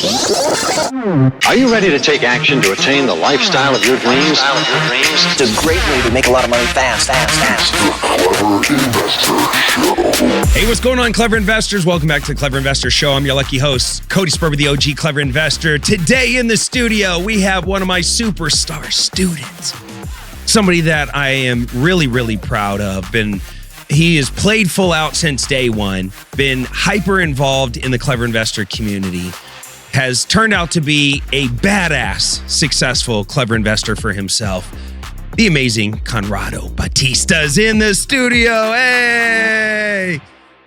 Are you ready to take action to attain the lifestyle of your dreams? It's a great way to make a lot of money fast. Hey, what's going on, Clever Investors? Welcome back to the Clever Investor Show. I'm your lucky host, Cody Sperber, the OG Clever Investor. Today in the studio, we have one of my superstar students. Somebody that I am really, really proud of. He has played full out since day one, been hyper involved in the Clever Investor community, has turned out to be a badass, successful Clever Investor for himself. The amazing Conrado Bauista is in the studio. Hey!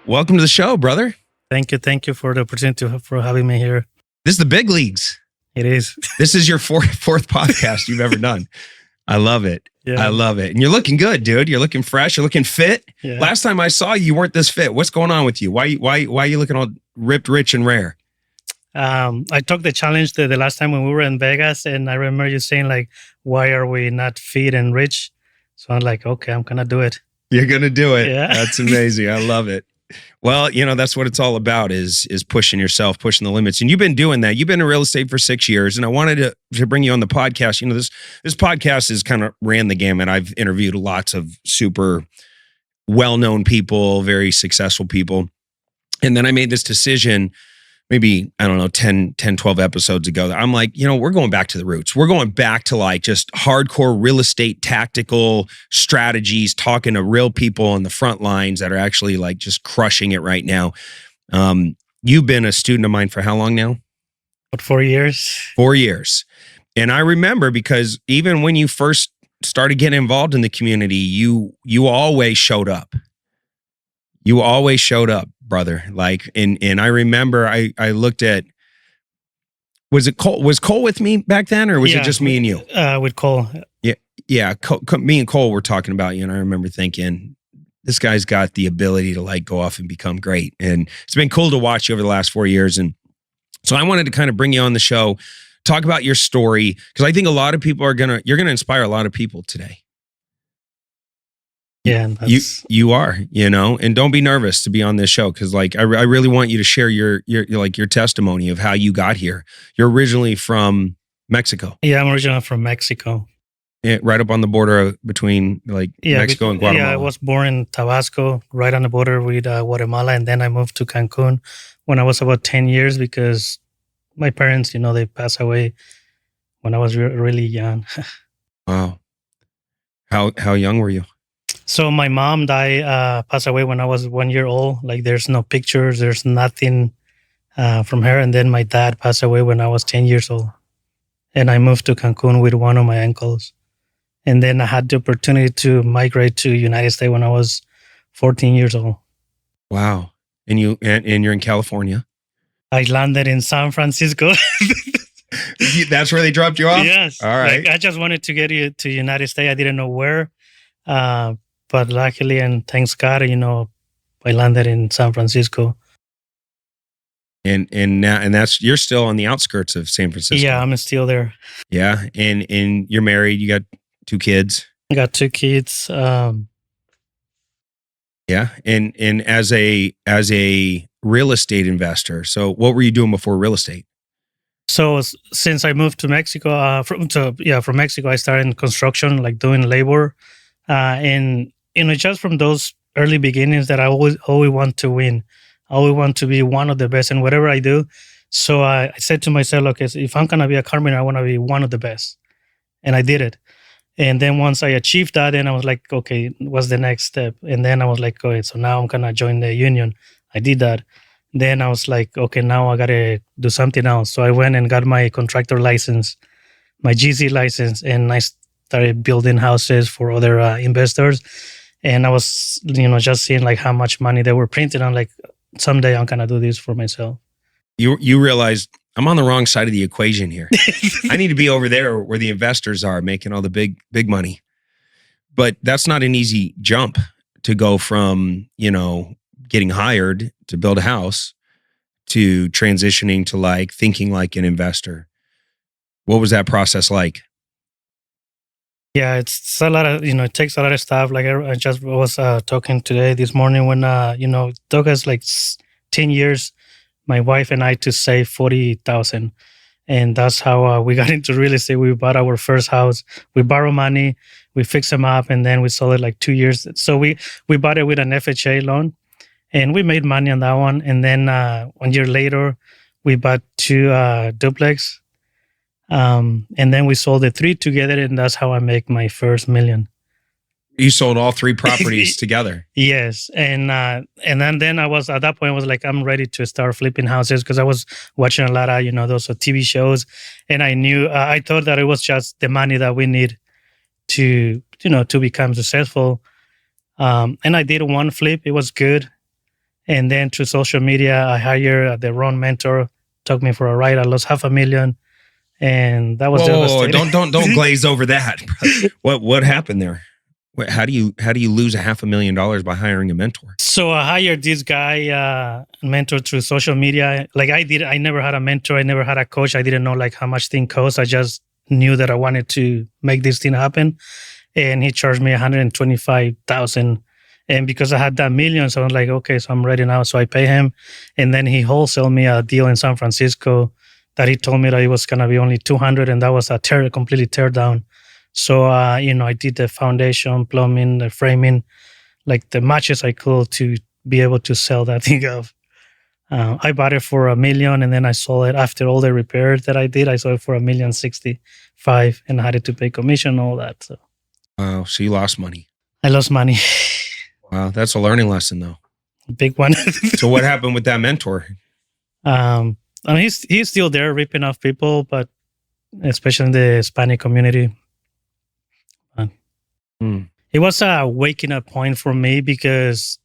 Welcome to the show, brother. Thank you for the opportunity for having me here. This is the big leagues. It is. This is your fourth podcast you've ever done. I love it. Yeah. I love it. And you're looking good, dude. You're looking fresh. You're looking fit. Yeah. Last time I saw you, you weren't this fit. What's going on with you? Why are you looking all ripped, rich, and rare? I took the challenge the last time when we were in Vegas, and I remember you saying, like, why are we not fit and rich? So I'm like, okay, I'm going to do it. You're going to do it. Yeah. That's amazing. I love it. Well, that's what it's all about is pushing yourself, pushing the limits. And you've been doing that. You've been in real estate for 6 years. And I wanted to bring you on the podcast. This podcast is kind of ran the gamut. I've interviewed lots of super well-known people, very successful people. And then I made this decision maybe, 10, 12 episodes ago. I'm like, we're going back to the roots. We're going back to like just hardcore real estate tactical strategies, talking to real people on the front lines that are actually like just crushing it right now. You've been a student of mine for how long now? About 4 years. 4 years. And I remember because even when you first started getting involved in the community, you always showed up. You always showed up, brother. Like, and I remember I looked at, was Cole with me back then, or was it just me and you? With Cole. Yeah. Me and Cole were talking about you, and I remember thinking, this guy's got the ability to like go off and become great. And it's been cool to watch you over the last 4 years. And so I wanted to kind of bring you on the show, talk about your story, because I think a lot of people you're gonna inspire a lot of people today. Yeah, you are, and don't be nervous to be on this show because, like, I really want you to share your testimony of how you got here. You're originally from Mexico. Yeah, I'm originally from Mexico. Yeah, right up on the border between Mexico and Guatemala. Yeah, I was born in Tabasco, right on the border with Guatemala, and then I moved to Cancun when I was about 10 years because my parents, they passed away when I was really young. Wow. How young were you? So my mom passed away when I was 1 year old. Like there's no pictures, there's nothing from her. And then my dad passed away when I was 10 years old. And I moved to Cancun with one of my uncles. And then I had the opportunity to migrate to United States when I was 14 years old. Wow. And you're in California? I landed in San Francisco. That's where they dropped you off? Yes. All right. I just wanted to get to United States. I didn't know where. But luckily, and thanks God, I landed in San Francisco. And that's, you're still on the outskirts of San Francisco. Yeah, I'm still there. Yeah, and you're married. You got 2 kids. I got 2 kids. Yeah, and as a real estate investor. So, what were you doing before real estate? So since I moved to Mexico, from Mexico, I started in construction, like doing labor, and just from those early beginnings that I always want to win. I always want to be one of the best in whatever I do. So I said to myself, okay, so if I'm going to be a carpenter, I want to be one of the best. And I did it. And then once I achieved that, then I was like, okay, what's the next step? And then I was like, okay, so now I'm going to join the union. I did that. Then I was like, okay, now I got to do something else. So I went and got my contractor license, my GC license, and I started building houses for other investors. And I was, just seeing like how much money they were printing. I'm like, someday I'm gonna do this for myself. You realized I'm on the wrong side of the equation here. I need to be over there where the investors are making all the big money. But that's not an easy jump to go from, getting hired to build a house to transitioning to like thinking like an investor. What was that process like? Yeah, it's a lot of, it takes a lot of stuff. Like I just was talking this morning when, it took us like 10 years my wife and I to save 40,000. And that's how we got into real estate. We bought our first house. We borrowed money, we fixed them up, and then we sold it like 2 years. So we bought it with an FHA loan, and we made money on that one. And then 1 year later, we bought 2 duplex. And then we sold the 3 together, and that's how I make my first million. You sold all 3 properties together. Yes, and then I was at that point I was like, I'm ready to start flipping houses because I was watching a lot of those TV shows, and I knew I thought that it was just the money that we need to to become successful. And I did 1 flip, it was good, and then through social media I hired the wrong mentor, took me for a ride. I lost $500,000, and that was devastating. Don't glaze over that. What happened there? How do you lose $500,000 by hiring a mentor? So I hired this guy, mentor through social media. Like I never had a mentor. I never had a coach. I didn't know like how much thing costs. I just knew that I wanted to make this thing happen. And he charged me $125,000. And because I had that million, so I was like, okay, so I'm ready now. So I pay him. And then he wholesaled me a deal in San Francisco that he told me that it was going to be only $200,000. And that was a completely tear down. So, I did the foundation, plumbing, the framing, like the matches I could to be able to sell that thing off. I bought it for $1 million, and then I sold it after all the repairs that I did. I sold it for $1,065,000, and I had to pay commission and all that. So, wow. So you lost money. I lost money. Wow. That's a learning lesson though. Big one. So what happened with that mentor? He's still there ripping off people, but especially in the Hispanic community. It was a waking up point for me because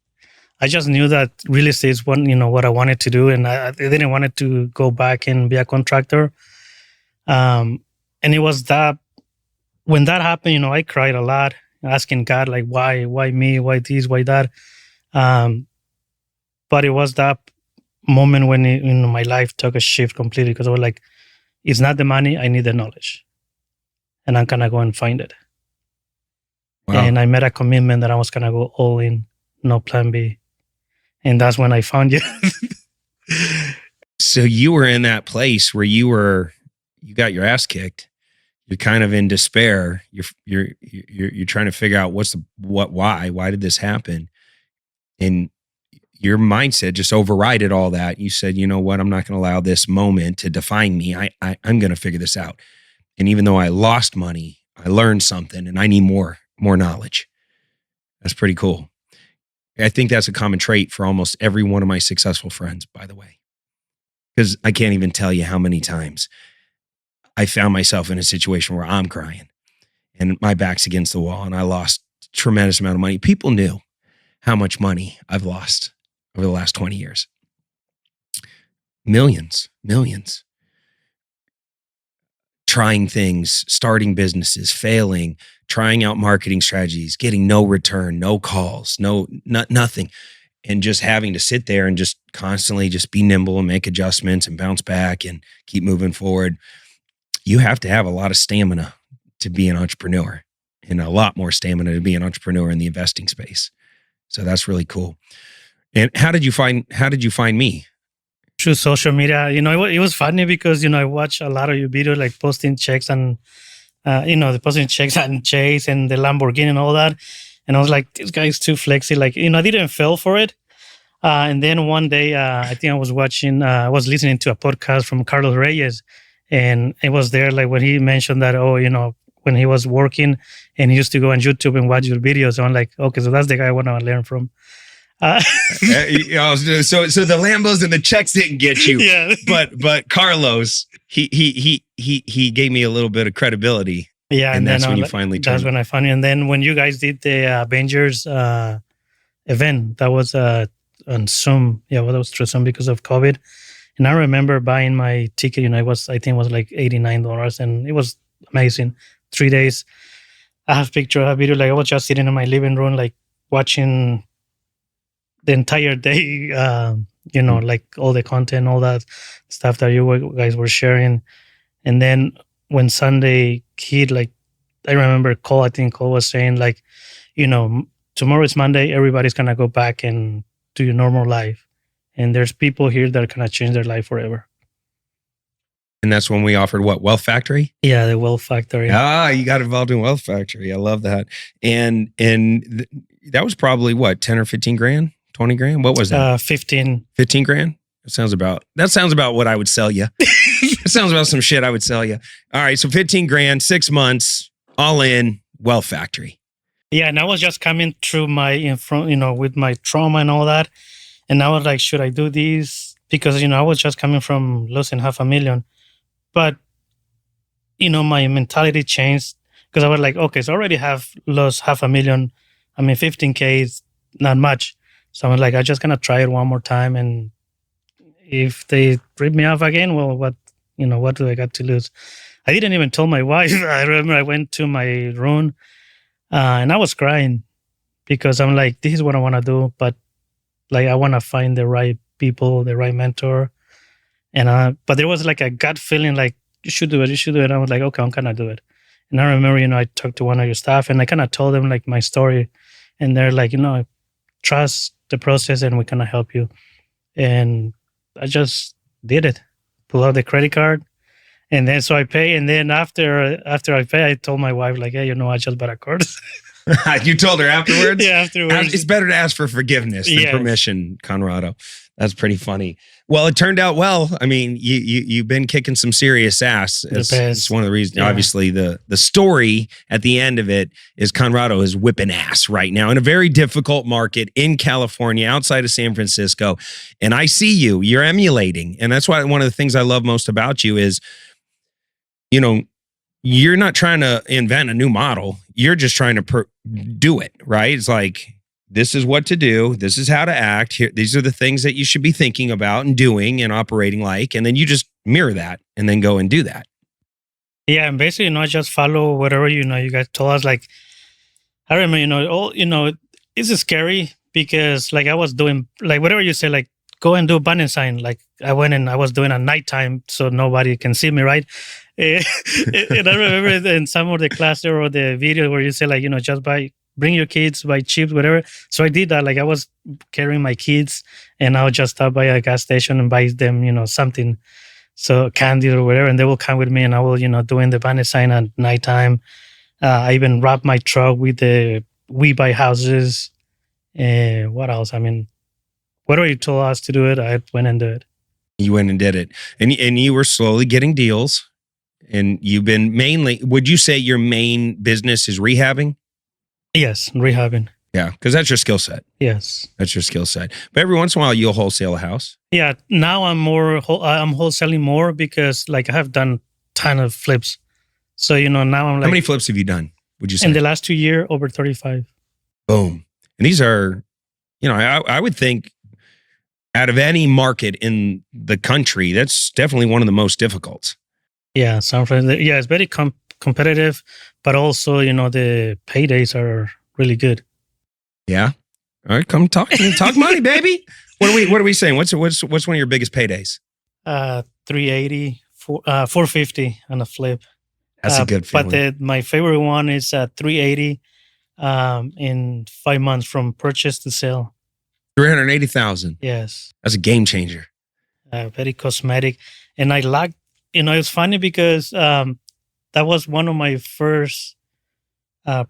I just knew that real estate is what I wanted to do, and I didn't want it to go back and be a contractor. And it was that when that happened, I cried a lot, asking God like, why me, why this, why that. But it was that moment when my life took a shift completely because I was like, it's not the money, I need the knowledge, and I'm gonna go and find it. Wow. And I made a commitment that I was going to go all in, no plan B. And that's when I found you. So you were in that place where you got your ass kicked. You're kind of in despair. You're trying to figure out why did this happen? And your mindset just overrided all that. You said, you know what? I'm not going to allow this moment to define me. I'm going to figure this out. And even though I lost money, I learned something, and I need more knowledge. That's pretty cool. I think that's a common trait for almost every one of my successful friends, by the way, because I can't even tell you how many times I found myself in a situation where I'm crying and my back's against the wall and I lost a tremendous amount of money. People knew how much money I've lost over the last 20 years. Millions. Trying things, starting businesses, failing, trying out marketing strategies, getting no return, no calls, nothing. And just having to sit there and just constantly just be nimble and make adjustments and bounce back and keep moving forward. You have to have a lot of stamina to be an entrepreneur, and a lot more stamina to be an entrepreneur in the investing space. So that's really cool. And how did you find me? Through social media. It was funny because, I watch a lot of your videos, like posting checks and, the posting checks and Chase and the Lamborghini and all that. And I was like, this guy's too flexy. Like, I didn't fall for it. And then one day, I think I was listening to a podcast from Carlos Reyes, and it was there, like when he mentioned that, when he was working and he used to go on YouTube and watch your videos. So I'm like, okay, so that's the guy I want to learn from. So the Lambos and the checks didn't get you, yeah. but Carlos, he gave me a little bit of credibility. Yeah, and that's when you finally turned. That's when I found you. And then when you guys did the Avengers event, that was on Zoom. Yeah, well, that was through Zoom because of COVID. And I remember buying my ticket. I think it was like $89, and it was amazing. 3 days. I have picture, I have video. Like I was just sitting in my living room, like watching the entire day, like all the content, all that stuff that you guys were sharing. And then when Sunday hit, like, I remember Cole was saying, like, tomorrow is Monday, everybody's going to go back and do your normal life. And there's people here that are gonna change their life forever. And that's when we offered what? Wealth Factory? Yeah, the Wealth Factory. Ah, you got involved in Wealth Factory. I love that. And that was probably what, 10 or 15 grand? 20 grand? What was that? 15. 15 grand? That sounds about what I would sell you. That sounds about some shit I would sell you. All right, so 15 grand, 6 months, all in, Wealth Factory. Yeah, and I was just coming through with my trauma and all that. And I was like, should I do this? Because, I was just coming from losing $500,000. But, my mentality changed because I was like, okay, so I already have lost $500,000. I mean, 15K is not much. So I was like, I'm just going to try it one more time. And if they rip me off again, well, what do I got to lose? I didn't even tell my wife. I remember I went to my room and I was crying because I'm like, this is what I want to do. But like, I want to find the right people, the right mentor. And but there was like a gut feeling like, you should do it. I was like, okay, I'm going to do it. And I remember, I talked to one of your staff and I kind of told them like my story. And they're like, trust the process and we're going to help you. And I just did it. Pull out the credit card. And then so I pay. And then after I pay, I told my wife like, hey, I just bought a course. You told her afterwards? Yeah, afterwards. It's better to ask for forgiveness than permission, Conrado. That's pretty funny. Well, it turned out well. I mean, you've been kicking some serious ass. It's one of the reasons. Yeah. Obviously, the story at the end of it is Conrado is whipping ass right now in a very difficult market in California, outside of San Francisco. And I see you're emulating. And that's why one of the things I love most about you is, you're not trying to invent a new model. You're just trying to do it, right? It's like, this is what to do. This is how to act. Here, these are the things that you should be thinking about and doing and operating like. And then you just mirror that and then go and do that. Yeah, and basically, I just follow whatever, you guys told us. Like, I remember, it's scary because like I was doing, like whatever you say, like go and do a banner sign. Like I went and I was doing at nighttime so nobody can see me, right? And I remember in some of the class or the video where you say like, just bring your kids, buy chips, whatever. So I did that. Like I was carrying my kids and I would just stop by a gas station and buy them, something. So candy or whatever. And they will come with me and I will, doing the banner sign at nighttime. I even wrap my truck with the We Buy Houses. What else? I mean, whatever you told us to do it, I went and did it. You went and did it. And you were slowly getting deals. And you've been would you say your main business is rehabbing? Yes, rehabbing. Yeah, because that's your skill set. Yes. That's your skill set. But every once in a while, you'll wholesale a house. Yeah, now I'm wholesaling more because like I have done ton of flips. So, now I'm like... How many flips have you done, would you say? In the last 2 years, over 35. Boom. And these are, I would think out of any market in the country, that's definitely one of the most difficult. Yeah, San Francisco. Yeah, it's very competitive, but also, the paydays are really good. Yeah. All right, come talk to me. Talk money, baby. What are we saying? What's one of your biggest paydays? 380, 450 on a flip. That's a good feeling. But my favorite one is 380 in 5 months from purchase to sale. 380,000. Yes. That's a game changer. Very cosmetic. And I like, it's funny because that was one of my first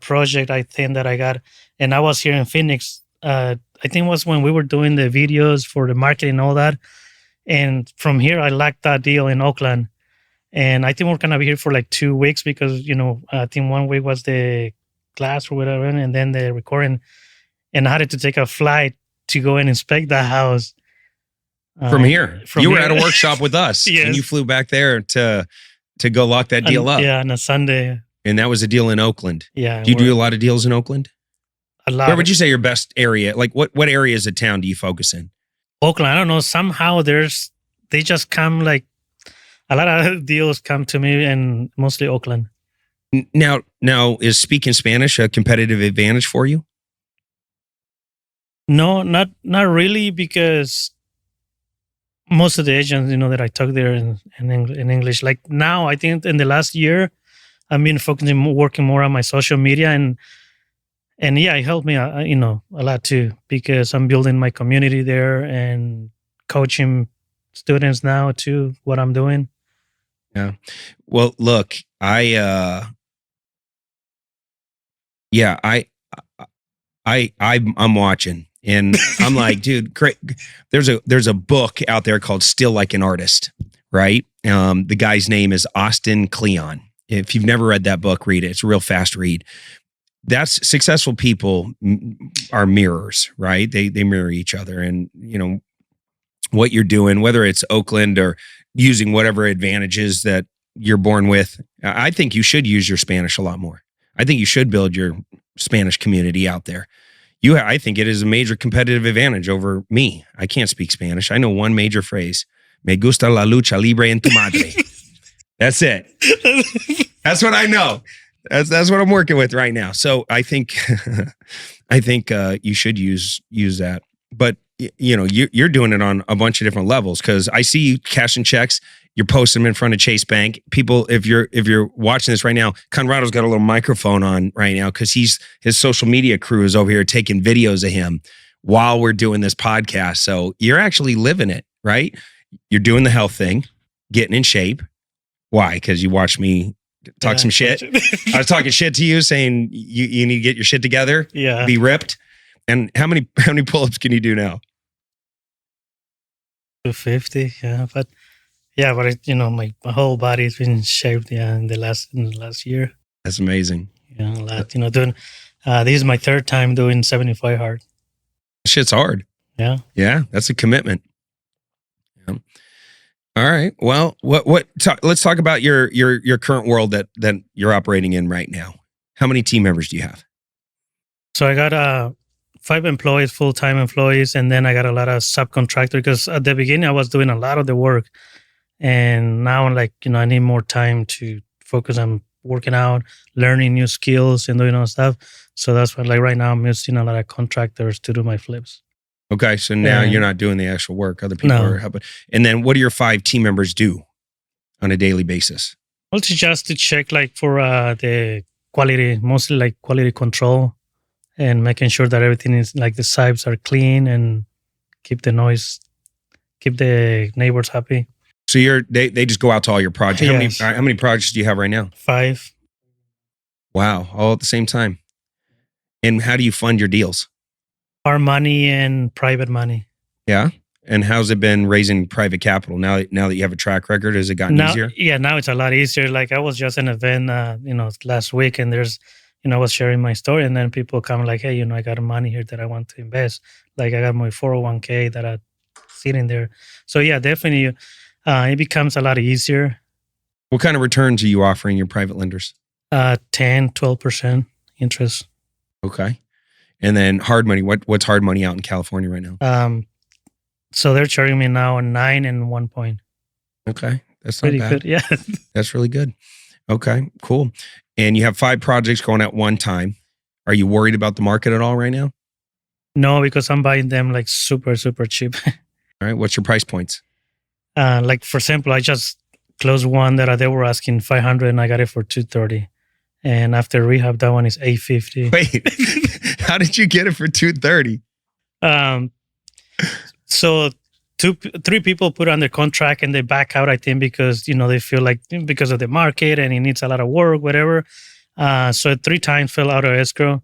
project, I think, that I got. And I was here in Phoenix. I think it was when we were doing the videos for the marketing and all that. And from here, I liked that deal in Oakland. And I think we're going to be here for like 2 weeks because, I think 1 week was the class or whatever, and then the recording. And I had to take a flight to go and inspect the house. From here. You were at a workshop with us. Yes. And you flew back there to go lock that deal up. Yeah, on a Sunday. And that was a deal in Oakland. Yeah. Do you do a lot of deals in Oakland? A lot. Where would you say your best area? Like what areas of town do you focus in? Oakland. I don't know. Somehow they just come like a lot of deals come to me, and mostly Oakland. Now is speaking Spanish a competitive advantage for you? No, not really, because most of the agents, that I talk there in English. Like now, I think in the last year, I've been working more on my social media, and yeah, it helped me, a lot too, because I'm building my community there and coaching students now too, what I'm doing. Yeah. Well, look, I'm watching, and I'm like, dude, great. There's a book out there called Still Like an Artist, right? The guy's name is Austin Kleon. If you've never read that book, read it. It's a real fast read. That's successful people are mirrors, right? They mirror each other, and what you're doing, whether it's Oakland or using whatever advantages that you're born with. I think you should use your Spanish a lot more. I think you should build your Spanish community out there. I think it is a major competitive advantage over me. I can't speak Spanish. I know one major phrase. Me gusta la lucha libre en tu madre. That's it. That's what I know. That's what I'm working with right now. So I think you should use that. But you're doing it on a bunch of different levels, because I see you cashing checks. You're posting them in front of Chase Bank. People, if you're watching this right now, Conrado's got a little microphone on right now because his social media crew is over here taking videos of him while we're doing this podcast. So you're actually living it, right? You're doing the health thing, getting in shape. Why? Because you watched me talk some shit. I was talking shit to you, saying you need to get your shit together, be ripped. And how many pull-ups can you do now? 250, but my whole body's been shaped, in the last year. That's amazing. A lot, doing. This is my third time doing 75 hard. Shit's hard. Yeah, that's a commitment. Yeah. All right. Well, let's talk about your current world that you're operating in right now. How many team members do you have? So I got 5 employees, full-time employees, and then I got a lot of subcontractors, because at the beginning I was doing a lot of the work, and now I'm like, I need more time to focus on working out, learning new skills, and doing all stuff. So that's why, like right now, I'm using a lot of contractors to do my flips. Okay, so now you're not doing the actual work; other people are helping. And then, what do your 5 team members do on a daily basis? Well, just to check, like for the quality, mostly like quality control, and making sure that everything is like the sipes are clean and keep the neighbors happy. So they just go out to all your projects. Yes. How many projects do you have right now? 5. Wow, all at the same time. And how do you fund your deals? Our money and private money. Yeah. And how's it been raising private capital now that you have a track record? Has it gotten easier? Yeah, now it's a lot easier. Like I was just in an event, last week, and there's, I was sharing my story, and then people come like, hey, I got money here that I want to invest. Like I got my 401k that I sitting there. So yeah, definitely, it becomes a lot easier. What kind of returns are you offering your private lenders? 10-12% interest. Okay. And then hard money. What's hard money out in California right now? So they're charging me now 9 and 1 point. Okay, that's not pretty bad. Good. Yeah, that's really good. Okay, cool. And you have 5 projects going at one time. Are you worried about the market at all right now? No, because I'm buying them like super, super cheap. All right. What's your price points? Like for example, I just closed one that they were asking $500, and I got it for $230. And after rehab, that one is $850. Wait, how did you get it for $230? So 3 people put under contract and they back out, I think, because, they feel like because of the market and it needs a lot of work, whatever. So 3 times fell out of escrow.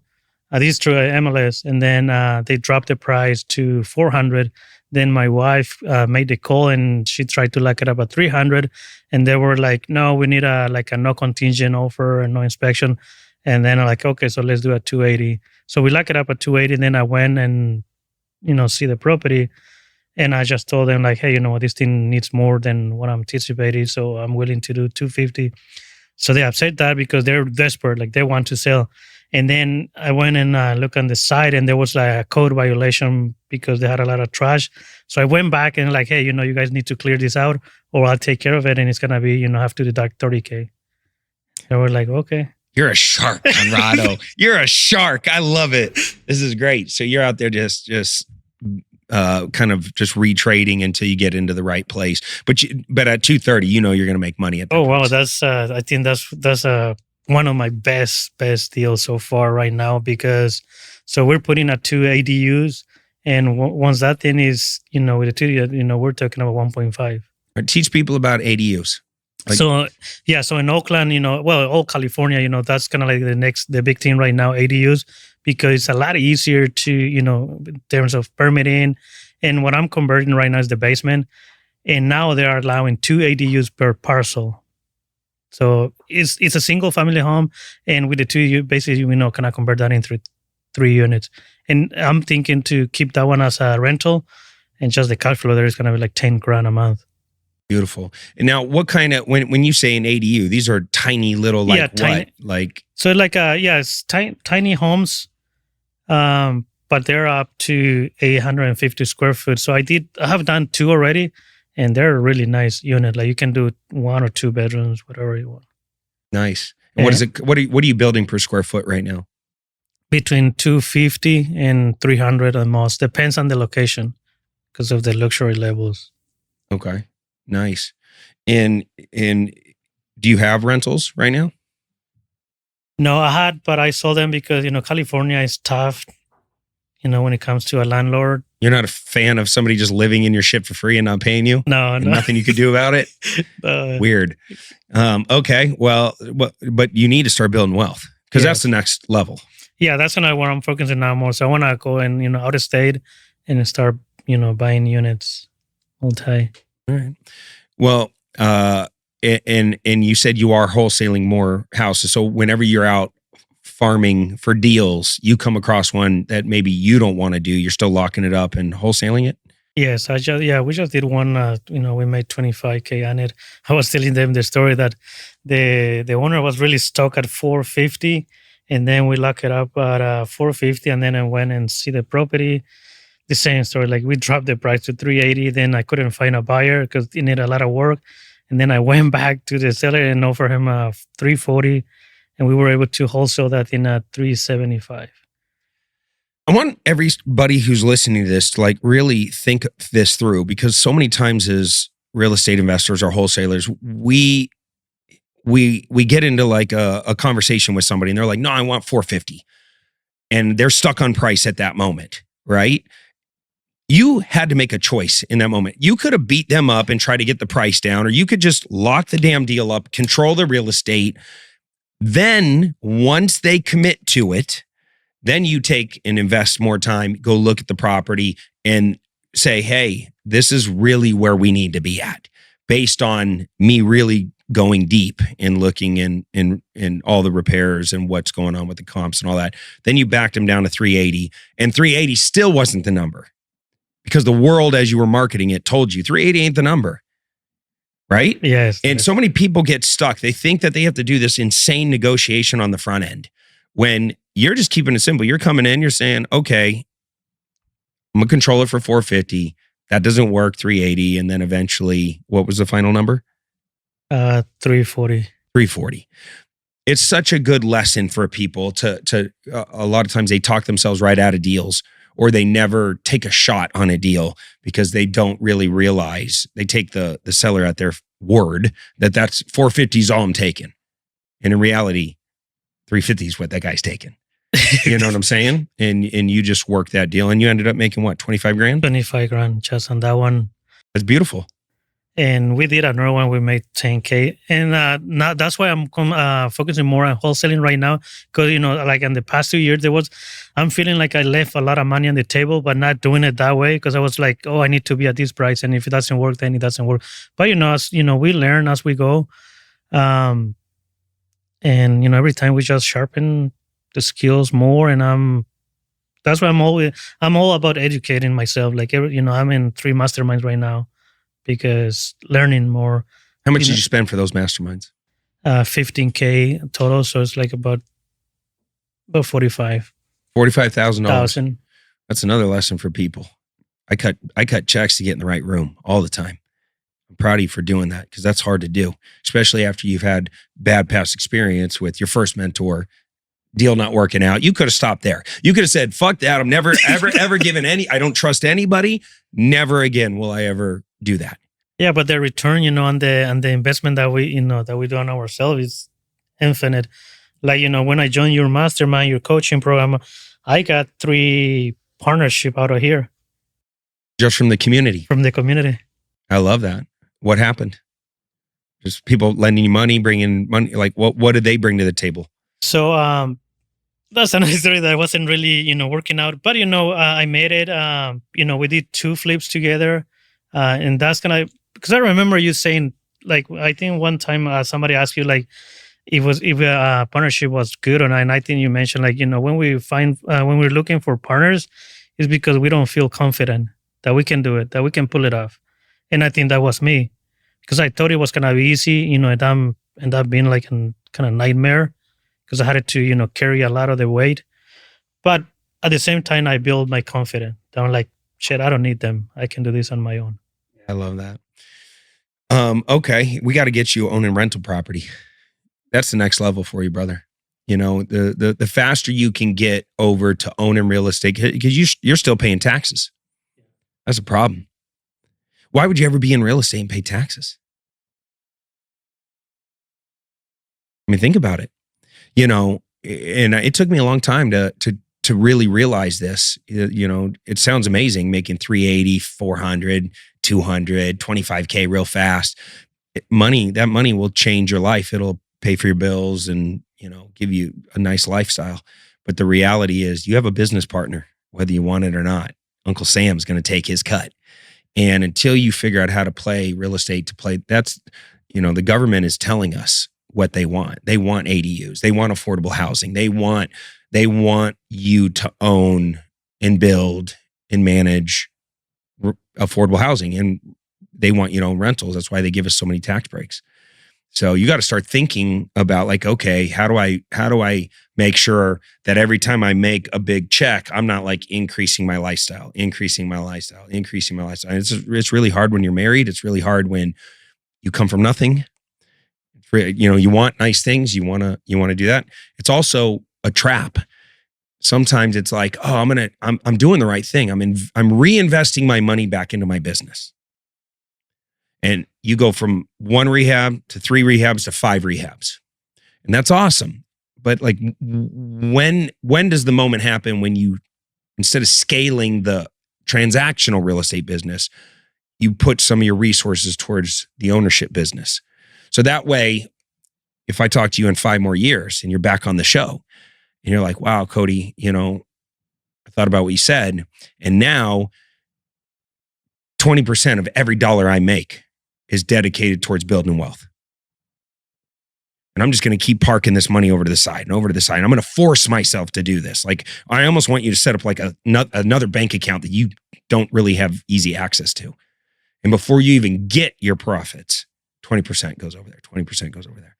These through MLS. And then they dropped the price to $400. Then my wife made the call and she tried to lock it up at $300. And they were like, no, we need a no contingent offer and no inspection. And then I'm like, okay, so let's do a $280. So we lock it up at $280. And then I went and, see the property. And I just told them like, hey, this thing needs more than what I'm anticipating. So I'm willing to do $250. So they upset that because they're desperate, like they want to sell. And then I went and looked on the site, and there was like a code violation because they had a lot of trash. So I went back and like, hey, you guys need to clear this out, or I'll take care of it, and it's gonna be, have to deduct $30K. And we're like, okay. You're a shark, Conrado. You're a shark. I love it. This is great. So you're out there just kind of just retrading until you get into the right place. But at $230, you're going to make money at that. Oh wow, that's I think that's one of my best deals so far right now, because so we're putting up 2 ADUs, And once that thing is, with the 2, we're talking about 1.5. Teach people about ADUs. So in Oakland, all California, that's kind of like the big thing right now, ADUs, because it's a lot easier to, in terms of permitting. And what I'm converting right now is the basement. And now they are allowing 2 ADUs per parcel. So it's a single family home. And with the 2, you basically, kind of convert that into 3 units. And I'm thinking to keep that one as a rental, and just the cash flow there is going to be like $10,000 a month. Beautiful. And now, what kind of when you say an ADU, these are tiny little tiny. So it's tiny homes, but they're up to 850 square foot. So I have done 2 already, and they're a really nice unit. Like you can do 1 or 2 bedrooms, whatever you want. Nice. And what is it? What are you building per square foot right now? Between 250 and 300 at most. Depends on the location because of the luxury levels. Okay. Nice. And do you have rentals right now? No, I had, but I sold them because, California is tough, when it comes to a landlord. You're not a fan of somebody just living in your shit for free and not paying you? No. Nothing you could do about it? Weird. Okay. Well, but you need to start building wealth because that's the next level. Yeah, that's where I'm focusing now more. So I want to go and, out of state and start, buying units multi. All right. Well, and you said you are wholesaling more houses. So whenever you're out farming for deals, you come across one that maybe you don't want to do, you're still locking it up and wholesaling it? Yes, we just did one, we made $25,000 on it. I was telling them the story that the owner was really stuck at $450,000, and then we locked it up at $450,000, and then I went and see the property. The same story, like we dropped the price to $380,000, then I couldn't find a buyer because it needed a lot of work. And then I went back to the seller and offered him $340,000, and we were able to wholesale that in $375,000. I want everybody who's listening to this to really think this through, because so many times as real estate investors or wholesalers, we get into a conversation with somebody and they're like, no, I want $450,000. And they're stuck on price at that moment, right? You had to make a choice in that moment. You could have beat them up and tried to get the price down, or you could just lock the damn deal up, control the real estate. Then once they commit to it, then you take and invest more time, go look at the property and say, hey, this is really where we need to be at based on me really going deep and looking in all the repairs and what's going on with the comps and all that. Then you backed them down to 380, and 380 still wasn't the number because the world, as you were marketing it, told you 380 ain't the number. Right? Yes. And so many people get stuck. They think that they have to do this insane negotiation on the front end when you're just keeping it simple. You're coming in, you're saying, okay, I'm going to control it for 450. That doesn't work, 380. And then eventually, what was the final number? 340. 340. It's such a good lesson for people to a lot of times they talk themselves right out of deals, or they never take a shot on a deal because they don't really realize, they take the seller at their word that's 450 is all I'm taking. And in reality, 350 is what that guy's taking. You know what I'm saying? And you just worked that deal and you ended up making what, 25 grand? 25 grand just on that one. That's beautiful. And we did another one, we made 10K. And now that's why I'm focusing more on wholesaling right now. Because, like in the past 2 years, I'm feeling like I left a lot of money on the table, but not doing it that way. Because I was like, oh, I need to be at this price. And if it doesn't work, then it doesn't work. But, as we learn as we go. And, every time we just sharpen the skills more. And that's why I'm all about educating myself. Like, I'm in 3 masterminds right now. Because learning more. How much did you spend for those masterminds? 15K total. So it's like about 45. $45,000. That's another lesson for people. I cut checks to get in the right room all the time. I'm proud of you for doing that because that's hard to do, especially after you've had bad past experience with your first mentor, deal not working out. You could have stopped there. You could have said, fuck that. I'm never, ever giving I don't trust anybody. Never again will I ever do that. Yeah, but the return, on the investment that we do on ourselves is infinite. Like, when I joined your mastermind, your coaching program, I got 3 partnership out of here. Just from the community. from the community. I love that. What happened? Just people lending you money, bringing money. Like what did they bring to the table? So that's another story that wasn't really, working out. But I made it. We did 2 flips together, and that's because I remember you saying, like, I think one time somebody asked you, like, if partnership was good or not, and I think you mentioned, like, when we're looking for partners, it's because we don't feel confident that we can do it, that we can pull it off, and I think that was me, because I thought it was gonna be easy, and end up being like a kind of nightmare, because I had to, carry a lot of the weight. But at the same time, I built my confidence. I'm like, shit, I don't need them. I can do this on my own. I love that. Okay, we got to get you owning rental property. That's the next level for you, brother. The faster you can get over to owning real estate, because you're still paying taxes. That's a problem. Why would you ever be in real estate and pay taxes? I mean, think about it. And it took me a long time to really realize this. It sounds amazing making 380, 400, 200, 25K real fast. That money will change your life. It'll pay for your bills and, give you a nice lifestyle. But the reality is you have a business partner, whether you want it or not. Uncle Sam's going to take his cut. And until you figure out how to play real estate the government is telling us what they want. They want ADUs. They want affordable housing. They want you to own and build and manage affordable housing. And they want you to own rentals. That's why they give us so many tax breaks. So you got to start thinking about, like, okay, how do I make sure that every time I make a big check, I'm not like increasing my lifestyle. It's really hard when you're married. It's really hard when you come from nothing. You want nice things. You want to do that. It's also a trap. Sometimes it's like, oh, I'm doing the right thing. I'm reinvesting my money back into my business. And you go from 1 rehab to 3 rehabs to 5 rehabs. And that's awesome. But like, when does the moment happen when you, instead of scaling the transactional real estate business, you put some of your resources towards the ownership business? So that way, if I talk to you in 5 more years and you're back on the show and you're like, wow, Cody, I thought about what you said. And now 20% of every dollar I make is dedicated towards building wealth. And I'm just going to keep parking this money over to the side and over to the side. And I'm going to force myself to do this. Like, I almost want you to set up like another bank account that you don't really have easy access to. And before you even get your profits, 20% goes over there, 20% goes over there,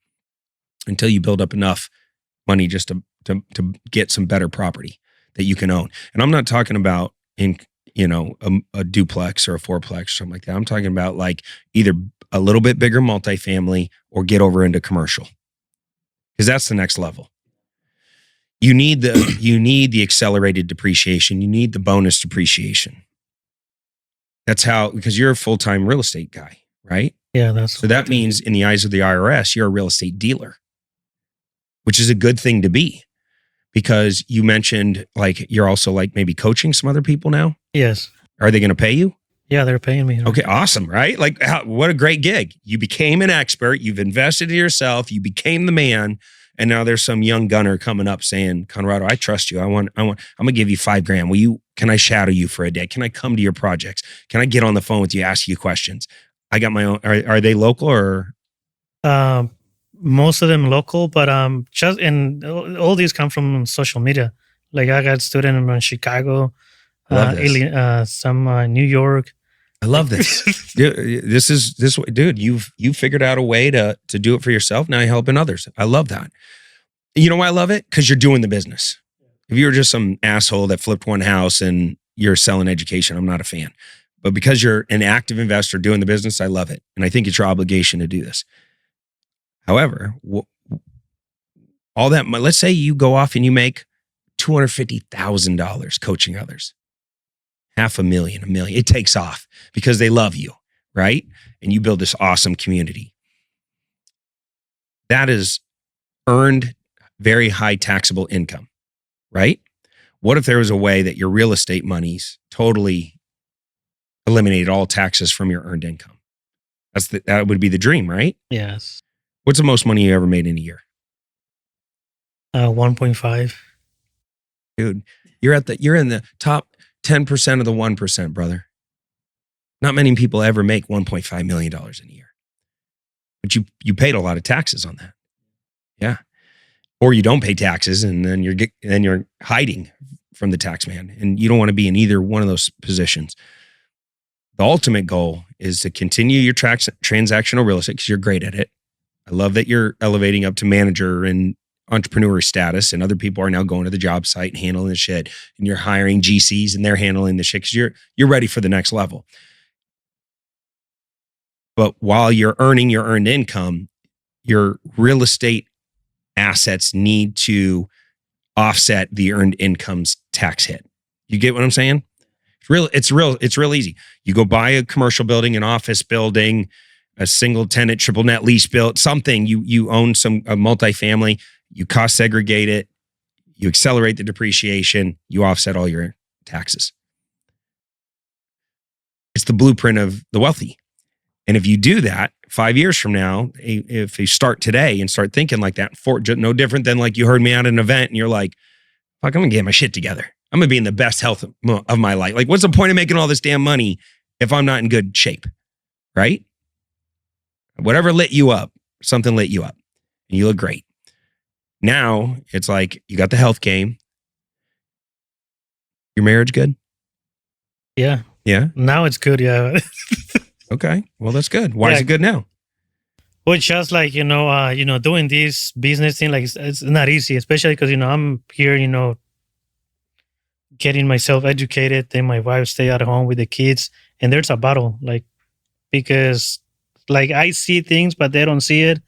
until you build up enough money just to get some better property that you can own. And I'm not talking about a duplex or a fourplex or something like that. I'm talking about like either a little bit bigger multifamily or get over into commercial, because that's the next level. You need the accelerated depreciation. You need the bonus depreciation. That's how, because you're a full-time real estate guy, right? Yeah, so that means in the eyes of the IRS, you're a real estate dealer, which is a good thing to be, because you mentioned like you're also like maybe coaching some other people now. Yes. Are they going to pay you? Yeah, they're paying me. Okay, awesome, right? Like, what a great gig. You became an expert. You've invested in yourself. You became the man. And now there's some young gunner coming up saying, Conrado, I trust you. I'm going to give you $5,000. Can I shadow you for a day? Can I come to your projects? Can I get on the phone with you, ask you questions? I got my own. Are they local or? Most of them local, but and all these come from social media. Like, I got students in Chicago, some New York. I love this. Dude, you've figured out a way to do it for yourself. Now you're helping others. I love that. You know why I love it? Because you're doing the business. If you were just some asshole that flipped one house and you're selling education, I'm not a fan. But because you're an active investor doing the business, I love it. And I think it's your obligation to do this. However, all that, let's say you go off and you make $250,000 coaching others. $500,000, $1 million. It takes off because they love you, right? And you build this awesome community. That is earned very high taxable income, right? What if there was a way that your real estate money's totally eliminated all taxes from your earned income. That would be the dream, right? Yes. What's the most money you ever made in a year? 1.5. Dude, you're in the top 10% of the 1%, brother. Not many people ever make $1.5 million in a year. But you paid a lot of taxes on that. Yeah. Or you don't pay taxes and then you're hiding from the tax man. And you don't want to be in either one of those positions. The ultimate goal is to continue your transactional real estate because you're great at it. I love that you're elevating up to manager and entrepreneur status, and other people are now going to the job site and handling the shit, and you're hiring GCs and they're handling the shit because you're ready for the next level. But while you're earning your earned income, your real estate assets need to offset the earned income's tax hit. You get what I'm saying? It's real easy. You go buy a commercial building, an office building, a single tenant, triple net lease built, something you own a multifamily, you cost segregate it, you accelerate the depreciation, you offset all your taxes. It's the blueprint of the wealthy. And if you do that 5 years from now, if you start today and start thinking like that, no different than like you heard me at an event and you're like, fuck, I'm going to get my shit together. I'm going to be in the best health of my life. Like, what's the point of making all this damn money if I'm not in good shape? Right? Whatever lit you up, something lit you up and you look great. Now it's like you got the health game. Your marriage good? Yeah. Yeah. Now it's good. Yeah. Okay. Well, that's good. Why is it good now? Well, it's just like, doing this business thing, like it's not easy, especially because, I'm here, getting myself educated. Then my wife stay at home with the kids. And there's a battle, like, because like I see things, but they don't see it.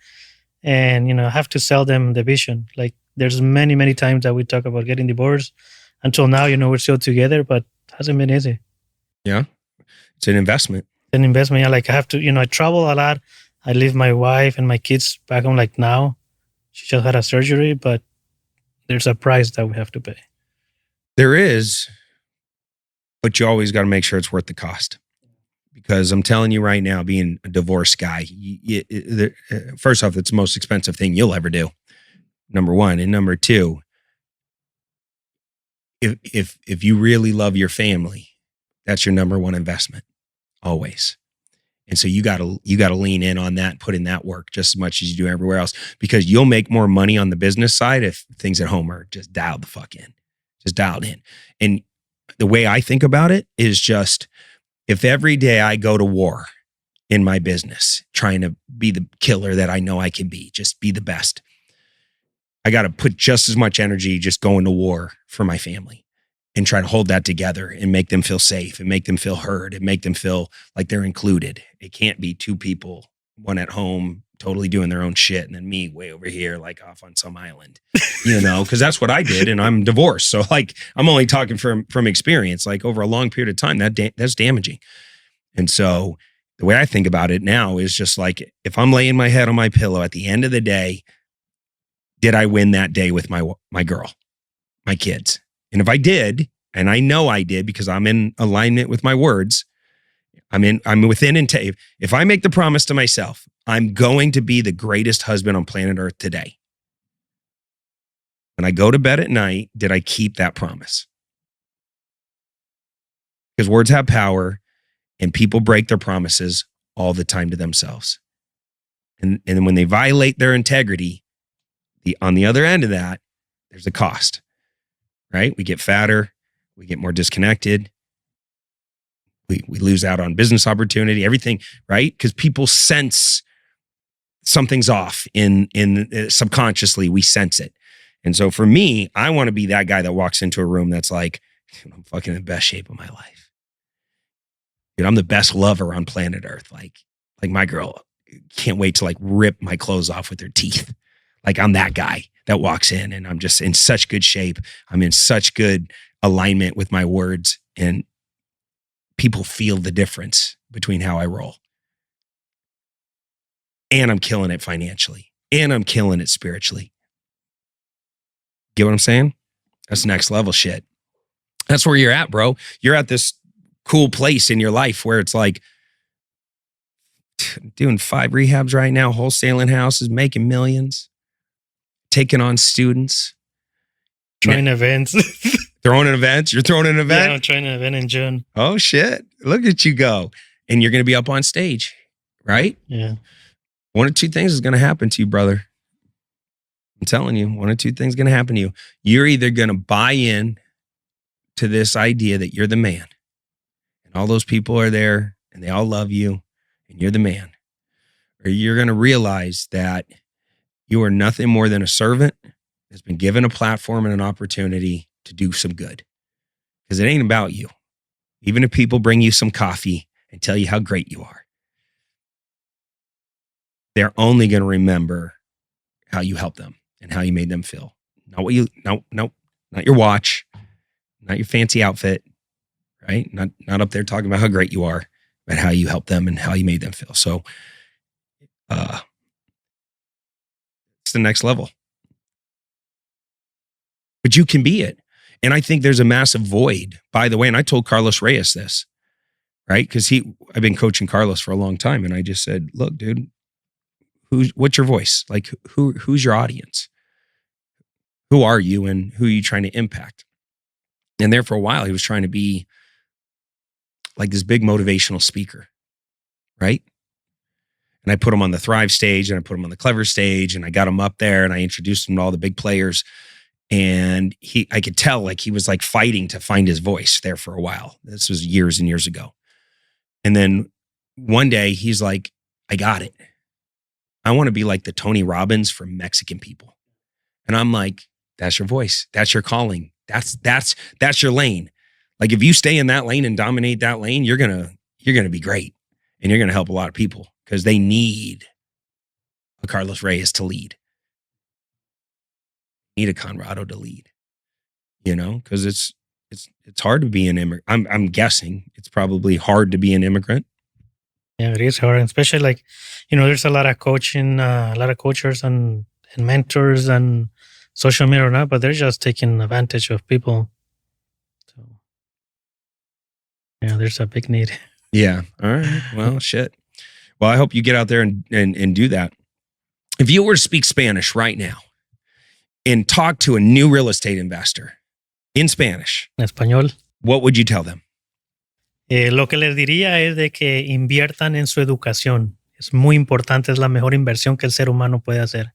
And, I have to sell them the vision. Like there's many, many times that we talk about getting divorced. Until now, we're still together, but it hasn't been easy. Yeah. It's an investment. An investment. Yeah, like I have to, I travel a lot. I leave my wife and my kids back home. Like now, she just had a surgery, but there's a price that we have to pay. There is, but you always got to make sure it's worth the cost. Because I'm telling you right now, being a divorced guy, first off, it's the most expensive thing you'll ever do. Number one, and number two, if you really love your family, that's your number one investment. Always. And so you gotta lean in on that, put in that work just as much as you do everywhere else, because you'll make more money on the business side if things at home are just dialed the fuck in, just dialed in. And the way I think about it is just, if every day I go to war in my business, trying to be the killer that I know I can be, just be the best, I got to put just as much energy just going to war for my family. And try to hold that together and make them feel safe and make them feel heard and make them feel like they're included. It can't be two people, one at home totally doing their own shit and then me way over here like off on some island, because that's what I did and I'm divorced. So like I'm only talking from experience, like over a long period of time, that's damaging. And so the way I think about it now is just like, if I'm laying my head on my pillow at the end of the day, did I win that day with my girl, my kids? And if I did, and I know I did because I'm in alignment with my words, I'm within intent. If I make the promise to myself, I'm going to be the greatest husband on planet Earth today. When I go to bed at night, did I keep that promise? Because words have power and people break their promises all the time to themselves. And when they violate their integrity, on the other end of that, there's a cost. Right? We get fatter, we get more disconnected, we lose out on business opportunity, everything, right? Because people sense something's off in subconsciously, we sense it. And so for me, I want to be that guy that walks into a room that's like, I'm fucking in the best shape of my life. Dude, I'm the best lover on planet Earth. Like my girl can't wait to like rip my clothes off with her teeth. Like I'm that guy that walks in and I'm just in such good shape. I'm in such good alignment with my words and people feel the difference between how I roll. And I'm killing it financially and I'm killing it spiritually. Get what I'm saying? That's next level shit. That's where you're at, bro. You're at this cool place in your life where it's like doing 5 rehabs right now, wholesaling houses, making millions, taking on students, Throwing events. throwing an event. You're throwing an event? Yeah, I'm throwing an event in June. Oh, shit. Look at you go. And you're going to be up on stage, right? Yeah. One of two things is going to happen to you, brother. I'm telling you, one of two things is going to happen to you. You're either going to buy in to this idea that you're the man and all those people are there and they all love you and you're the man, or you're going to realize that you are nothing more than a servant that's been given a platform and an opportunity to do some good. Because it ain't about you. Even if people bring you some coffee and tell you how great you are, they're only going to remember how you helped them and how you made them feel. Not your watch, not your fancy outfit, right? Not up there talking about how great you are, but how you helped them and how you made them feel. So, it's the next level. But you can be it. And I think there's a massive void, by the way. And I told Carlos Reyes this, right? Because I've been coaching Carlos for a long time. And I just said, look, dude, what's your voice? Like, who's your audience? Who are you and who are you trying to impact? And there for a while, he was trying to be like this big motivational speaker, right? And I put him on the Thrive stage and I put him on the Clever stage and I got him up there and I introduced him to all the big players. And I could tell like he was like fighting to find his voice there for a while. This was years and years ago. And then one day he's like, I got it. I want to be like the Tony Robbins for Mexican people. And I'm like, that's your voice. That's your calling. That's your lane. Like if you stay in that lane and dominate that lane, you're going to be great. And you're going to help a lot of people because they need a Carlos Reyes to lead. Need a Conrado to lead, because it's hard to be an immigrant. I'm guessing it's probably hard to be an immigrant. Yeah, it is hard, especially like, there's a lot of coaching, a lot of coaches and mentors and social media now, but they're just taking advantage of people. So, yeah, there's a big need. Yeah. All right. Well, shit. Well, I hope you get out there and do that. If you were to speak Spanish right now and talk to a new real estate investor in Spanish, En español. what would you tell them? Lo que les diría es de que inviertan en su educación. Es muy importante, es la mejor inversión que el ser humano puede hacer.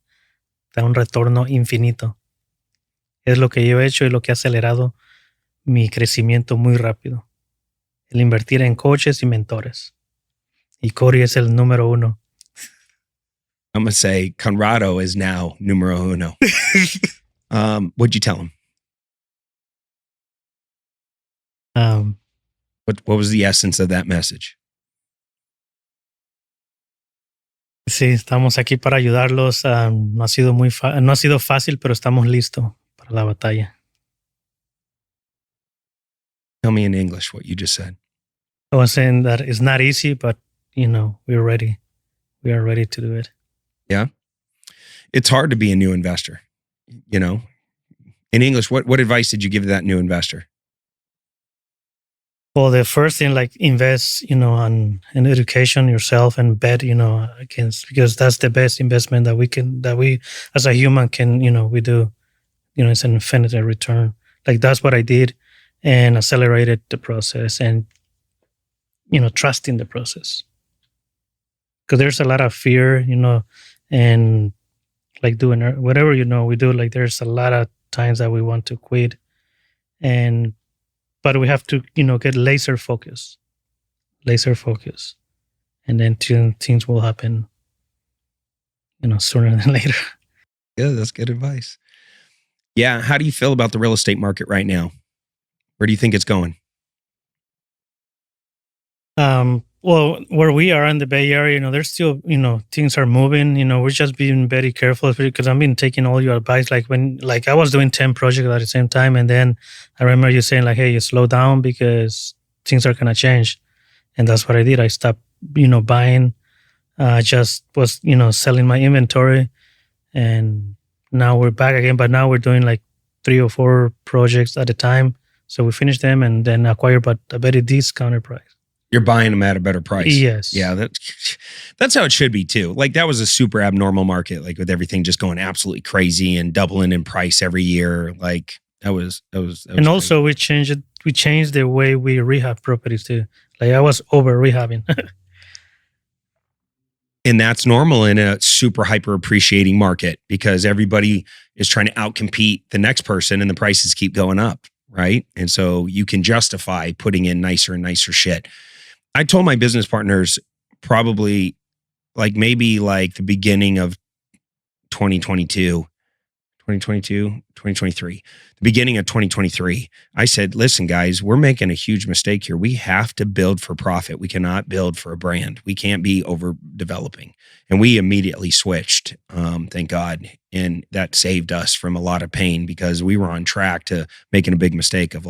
Da un retorno infinito. Es lo que yo he hecho y lo que ha acelerado mi crecimiento muy rápido. El invertir en coaches y mentores. Y Cody es el número 1. I'm going to say Conrado is now numero uno. What'd you tell him? What was the essence of that message? Sí, estamos aquí para ayudarlos. No ha sido fácil, pero estamos listos para la batalla. Tell me in English what you just said. I was saying that it's not easy, but we're ready. We are ready to do it. Yeah. It's hard to be a new investor, In English, what advice did you give to that new investor? Well, the first thing, like invest, in education yourself and bet, against, because that's the best investment that we as a human can, we do, it's an infinite return. Like that's what I did and accelerated the process and, trusting the process. Because there's a lot of fear, and like doing whatever, we do, like there's a lot of times that we want to quit but we have to, get laser focus, and then things will happen, sooner than later. Yeah, that's good advice. Yeah. How do you feel about the real estate market right now? Where do you think it's going? Well, where we are in the Bay Area, there's still, things are moving. We're just being very careful because I've been taking all your advice. Like I was doing 10 projects at the same time. And then I remember you saying like, hey, you slow down because things are going to change. And that's what I did. I stopped, buying. I just was, selling my inventory. And now we're back again. But now we're doing like 3 or 4 projects at a time So we finished them and then acquired, but a very discounted price. You're buying them at a better price. Yes. Yeah, that's how it should be too. Like that was a super abnormal market, like with everything just going absolutely crazy and doubling in price every year. Like that was And also we changed it. We changed the way we rehab properties too. Like I was over rehabbing. And that's normal in a super hyper appreciating market because everybody is trying to outcompete the next person and the prices keep going up, right? And so you can justify putting in nicer and nicer shit. I told my business partners probably maybe the beginning of 2023, the beginning of 2023, I said, listen, guys, we're making a huge mistake here. We have to build for profit. We cannot build for a brand. We can't be overdeveloping. And we immediately switched, thank God. And that saved us from a lot of pain because we were on track to making a big mistake of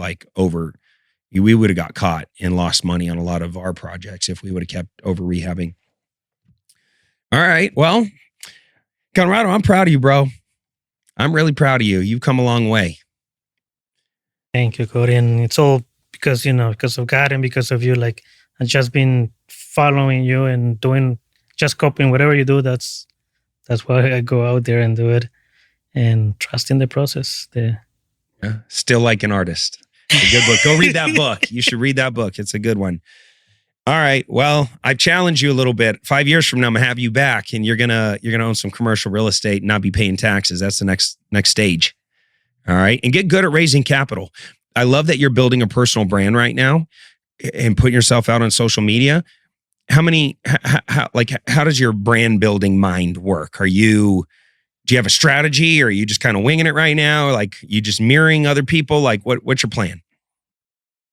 we would have got caught and lost money on a lot of our projects if we would have kept over rehabbing. All right. Well, Conrado, I'm proud of you, bro. I'm really proud of you. You've come a long way. Thank you, Cody. And it's all because of God and because of you. Like I've just been following you and just copying whatever you do. That's why I go out there and do it and trust in the process. Yeah. Still like an artist. It's a good book. Go read that book. You should read that book. It's a good one. All right. Well, I've challenged you a little bit. 5 years from now, I'm gonna have you back, and you're gonna own some commercial real estate and not be paying taxes. That's the next stage. All right, and get good at raising capital. I love that you're building a personal brand right now and putting yourself out on social media. How does your brand building mind work? Do you have a strategy, or are you just kind of winging it right now? Like you just mirroring other people? Like what's your plan?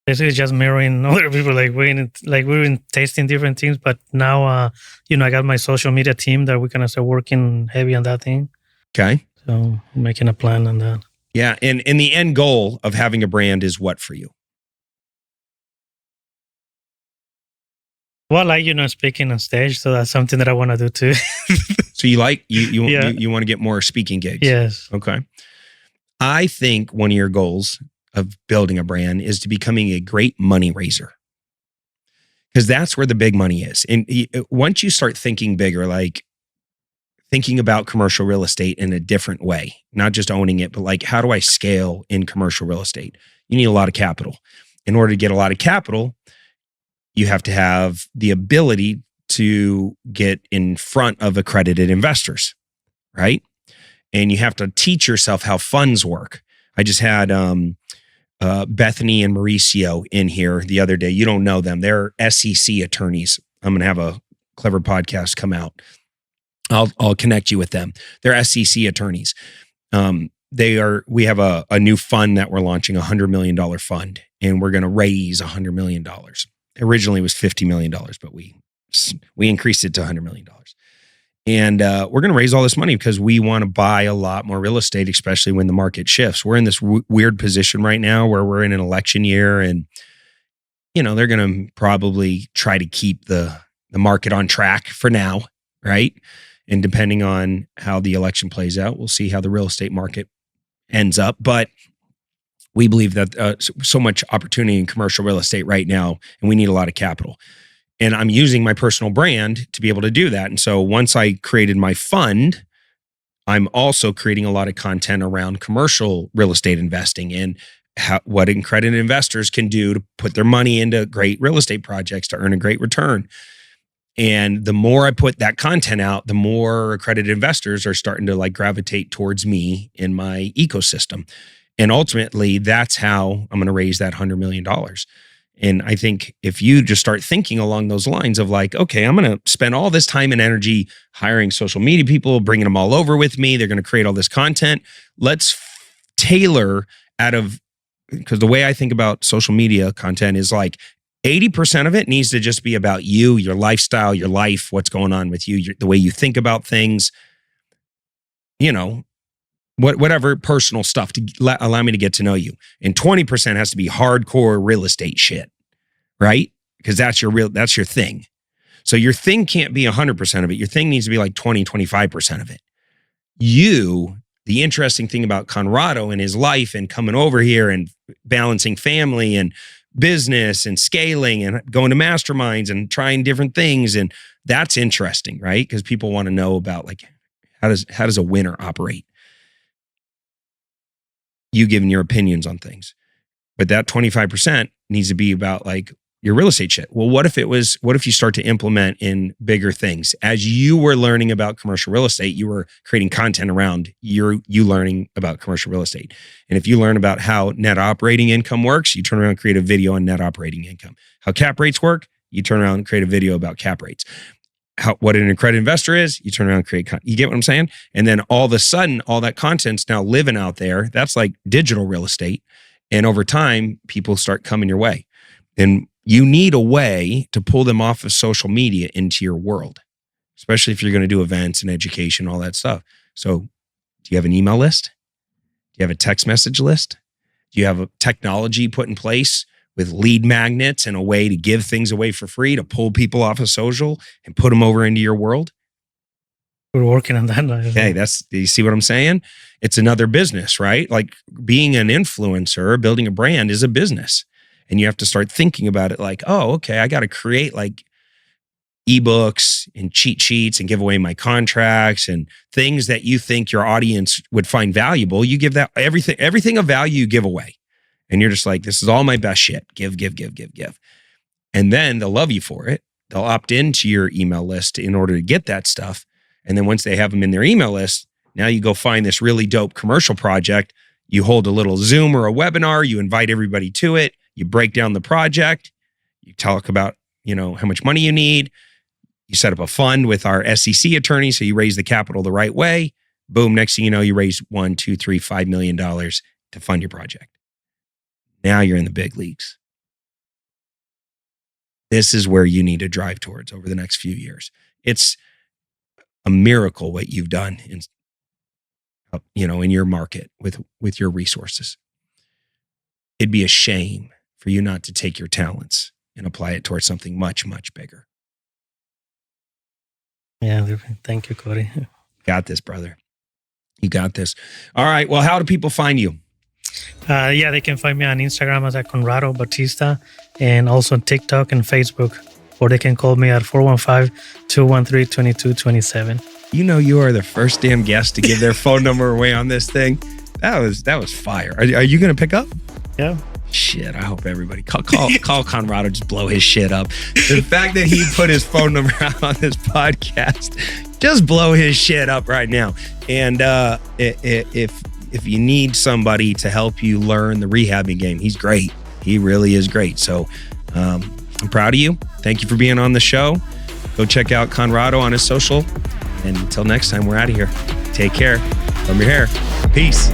Basically just mirroring other people, like we've been tasting different things, but now, I got my social media team that we're going to start working heavy on that thing. Okay. So I'm making a plan on that. Yeah. And the end goal of having a brand is what for you? Well, speaking on stage. So that's something that I want to do too. So you want to get more speaking gigs? Yes. Okay. I think one of your goals of building a brand is to becoming a great money raiser. Because that's where the big money is. And once you start thinking bigger, like thinking about commercial real estate in a different way, not just owning it, but like, how do I scale in commercial real estate? You need a lot of capital. In order to get a lot of capital, you have to have the ability to get in front of accredited investors, right? And you have to teach yourself how funds work. I just had Bethany and Mauricio in here the other day. You don't know them. They're SEC attorneys. I'm going to have a clever podcast come out. I'll connect you with them. They're SEC attorneys. We have a new fund that we're launching, $100 million fund, and we're going to raise $100 million. Originally it was $50 million, but we increased it to $100 million. And we're going to raise all this money because we want to buy a lot more real estate, especially when the market shifts. We're in this weird position right now where we're in an election year, and they're going to probably try to keep the market on track for now, right? And depending on how the election plays out, we'll see how the real estate market ends up. But we believe that so much opportunity in commercial real estate right now, and we need a lot of capital. And I'm using my personal brand to be able to do that. And so once I created my fund, I'm also creating a lot of content around commercial real estate investing and what accredited investors can do to put their money into great real estate projects to earn a great return. And the more I put that content out, the more accredited investors are starting to gravitate towards me in my ecosystem. And ultimately, that's how I'm going to raise that $100 million. And I think if you just start thinking along those lines of okay, I'm going to spend all this time and energy hiring social media people, bringing them all over with me. They're going to create all this content. Let's tailor because the way I think about social media content is 80% of it needs to just be about you, your lifestyle, your life, what's going on with you, the way you think about things, whatever personal stuff to allow me to get to know you. And 20% has to be hardcore real estate shit, right? Because that's your thing. So your thing can't be 100% of it. Your thing needs to be 20, 25% of it. You the interesting thing about Conrado and his life and coming over here and balancing family and business and scaling and going to masterminds and trying different things. And that's interesting, right? Because people want to know about like, how does a winner operate? You giving your opinions on things. But that 25% needs to be about like your real estate shit. Well, what if you start to implement in bigger things? As you were learning about commercial real estate, you were creating content around you learning about commercial real estate. And if you learn about how net operating income works, you turn around and create a video on net operating income. How cap rates work, you turn around and create a video about cap rates. What an accredited investor is, you turn around and create you get what I'm saying? And then all of a sudden, all that content's now living out there. That's like digital real estate. And over time, people start coming your way. And you need a way to pull them off of social media into your world, especially if you're going to do events and education, all that stuff. So do you have an email list? Do you have a text message list? Do you have a technology put in place with lead magnets and a way to give things away for free to pull people off of social and put them over into your world? We're working on that. Okay, do you see what I'm saying? It's another business, right? Like being an influencer, building a brand is a business. And you have to start thinking about it like, oh, okay, I got to create like ebooks and cheat sheets and give away my contracts and things that you think your audience would find valuable. You give that everything of value you give away. And you're just like, this is all my best shit. Give. And then they'll love you for it. They'll opt into your email list in order to get that stuff. And then once they have them in their email list, now you go find this really dope commercial project. You hold a little Zoom or a webinar. You invite everybody to it. You break down the project. You talk about, how much money you need. You set up a fund with our SEC attorney. So you raise the capital the right way. Boom. Next thing you know, you raise $1, $2, $3, $5 million to fund your project. Now you're in the big leagues. This is where you need to drive towards over the next few years. It's a miracle what you've done in your market with your resources. It'd be a shame for you not to take your talents and apply it towards something much, much bigger. Yeah, thank you, Cody. Got this, brother. You got this. All right. Well, how do people find you? They can find me on Instagram as Conrado Bautista and also on TikTok and Facebook, or they can call me at 415-213-2227. You are the first damn guest to give their phone number away on this thing. That was fire. Are you going to pick up? Yeah. Shit, I hope everybody call Conrado, just blow his shit up. The fact that he put his phone number out on this podcast, just blow his shit up right now. And if you need somebody to help you learn the rehabbing game, he's great. He really is great. So I'm proud of you. Thank you for being on the show. Go check out Conrado on his social. And until next time, we're out of here. Take care. Comb your hair. Peace.